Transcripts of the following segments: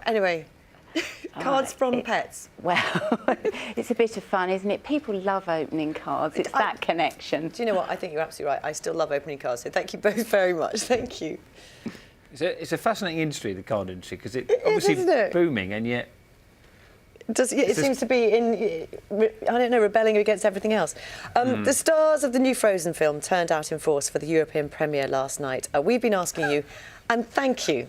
Anyway, cards from pets. Well, it's a bit of fun, isn't it? People love opening cards. It's that connection. Do you know what? I think you're absolutely right. I still love opening cards, so thank you both very much. Thank you. It's a fascinating industry, the card industry, because it's It is, obviously isn't it? booming, and yet... It seems to be rebelling against everything else. The stars of the new Frozen film turned out in force for the European premiere last night. We've been asking you, and thank you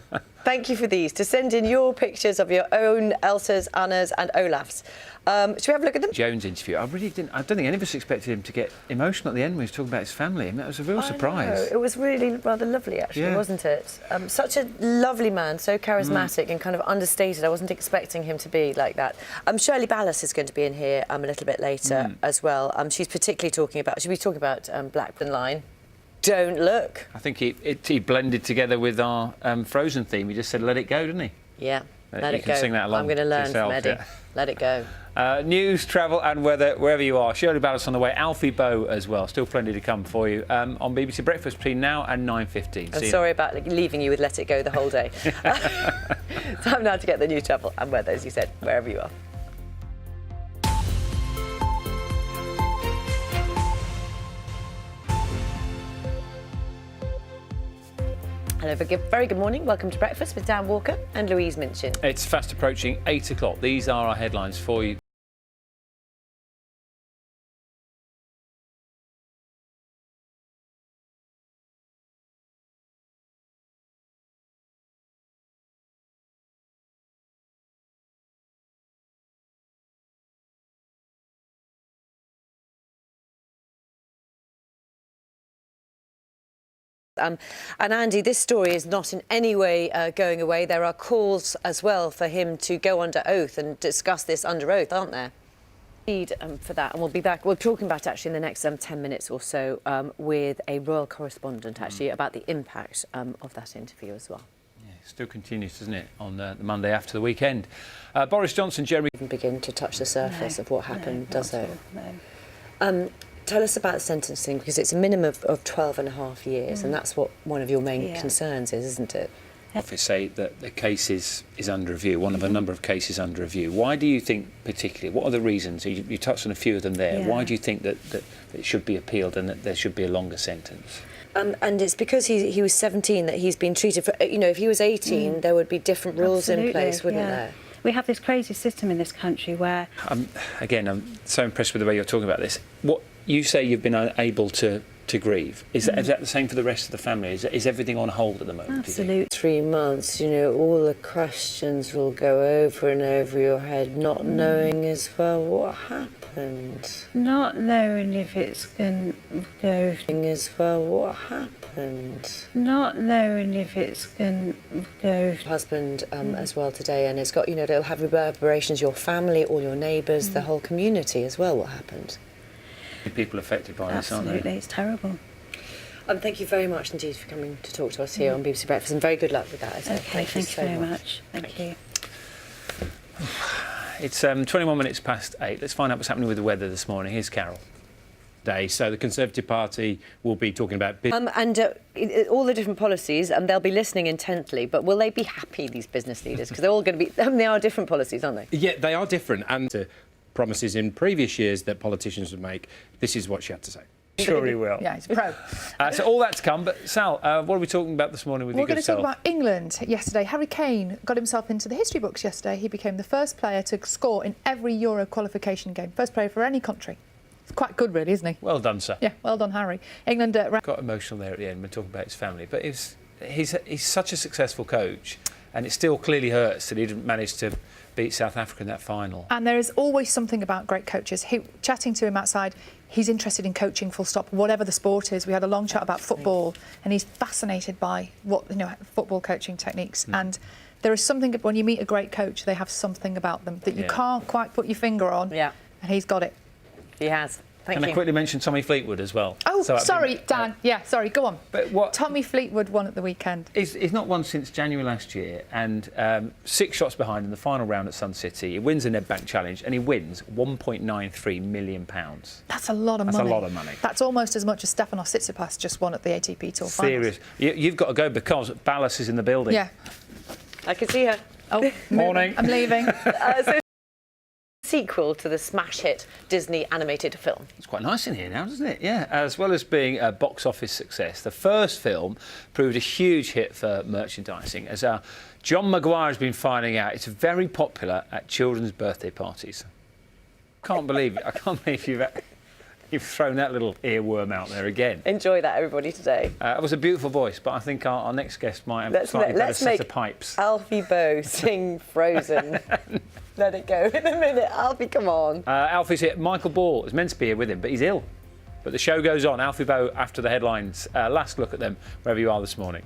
for these, to send in your pictures of your own Elsa's, Anna's and Olaf's. Should we have a look at them? Jones interview, I don't think any of us expected him to get emotional at the end when he was talking about his family. I mean, that was a real surprise. It was really rather lovely, actually, wasn't it? Such a lovely man, so charismatic and kind of understated. I wasn't expecting him to be like that. Shirley Ballas is going to be in here a little bit later as well. She's particularly talking about, she'll be talking about Blackburn Line. Don't look. I think he blended together with our Frozen theme. He just said, let it go, didn't he? Yeah, let it go. You can sing that along. I'm going to learn from Eddie. Yeah. Let it go. News, travel and weather, wherever you are. Shirley Ballas on the way. Alfie Bow as well. Still plenty to come for you on BBC Breakfast between now and 9:15. I'm sorry about leaving you with Let It Go the whole day. Time now to get the news, travel and weather, as you said, wherever you are. Hello, very good morning. Welcome to Breakfast with Dan Walker and Louise Minchin. It's fast approaching 8 o'clock. These are our headlines for you. And Andy, this story is not in any way going away. There are calls as well for him to go under oath and discuss this under oath, aren't there? For that, and we'll be back. We're talking about actually in the next 10 minutes or so with a royal correspondent actually about the impact of that interview as well. Yeah, it still continues, doesn't it, on the Monday after the weekend? Boris Johnson, Jeremy... Begin to touch the surface of what happened, does it? No. Tell us about the sentencing, because it's a minimum of 12.5 years, and that's what one of your main concerns is, isn't it? Office say that the case is under review, one of a number of cases under review. Why do you think particularly, what are the reasons? You touched on a few of them there. Why do you think that it should be appealed and that there should be a longer sentence? And it's because he was 17 that he's been treated for, you know, if he was 18, there would be different rules in place, wouldn't there? We have this crazy system in this country where... Again, I'm so impressed with the way you're talking about this. What you say you've been unable to grieve. Is that the same for the rest of the family? Is everything on hold at the moment? Absolutely. 3 months, you know, all the questions will go over and over your head, not knowing as well what happened. Not knowing if it's going to go... As well what happened. Not knowing if it's going to go... Husband as well today, and it's got, you know, it'll have reverberations, your family, all your neighbours, the whole community as well, what happened. People affected by this, aren't they? Absolutely, it's terrible. Thank you very much indeed for coming to talk to us here on BBC Breakfast, and very good luck with that. Okay, thank you very much. Thank you. It's 21 minutes past 8. Let's find out what's happening with the weather this morning. Here's Carol. So the Conservative Party will be talking about... all the different policies, and they'll be listening intently, but will they be happy, these business leaders? Because they're all going to be... they are different policies, aren't they? Yeah, they are different, and promises in previous years that politicians would make. This is what she had to say. Sure he will. Yeah, he's pro. So all that to come, but Sal, what are we talking about this morning with your good self? We're going to talk about England yesterday. Harry Kane got himself into the history books yesterday. He became the first player to score in every Euro qualification game. First player for any country. It's quite good, really, isn't he? Well done, sir. Yeah, well done, Harry. England... got emotional there at the end when talking about his family, but he's such a successful coach, and it still clearly hurts that he didn't manage to beat South Africa in that final. And there is always something about great coaches. Chatting to him outside, he's interested in coaching, full stop, whatever the sport is. We had a long chat about football, and he's fascinated by football coaching techniques. And there is something, when you meet a great coach, they have something about them that you can't quite put your finger on. Yeah. And he's got it. He has. Can I quickly mention Tommy Fleetwood as well? Oh, sorry, Dan. Yeah, sorry, go on. But Tommy Fleetwood won at the weekend. He's not won since January last year, and 6 shots behind in the final round at Sun City. He wins the Nedbank Challenge, and he wins £1.93 million. That's a lot of money. That's a lot of money. That's almost as much as Stefanos Tsitsipas just won at the ATP Tour Finals. Serious. You've got to go because Ballas is in the building. Yeah. I can see her. Oh, Morning. I'm leaving. Sequel to the smash hit Disney animated film. It's quite nice in here now, doesn't it? Yeah. As well as being a box office success, the first film proved a huge hit for merchandising. As John Maguire has been finding out, it's very popular at children's birthday parties. Can't believe it. I can't believe you've thrown that little earworm out there again. Enjoy that, everybody, today. It was a beautiful voice, but I think our next guest might have a slightly better set of pipes. Alfie Boe sing Frozen. Let it go in a minute. Alfie, come on. Alfie's here. Michael Ball is meant to be here with him, but he's ill. But the show goes on. Alfie Boe after the headlines. Last look at them wherever you are this morning.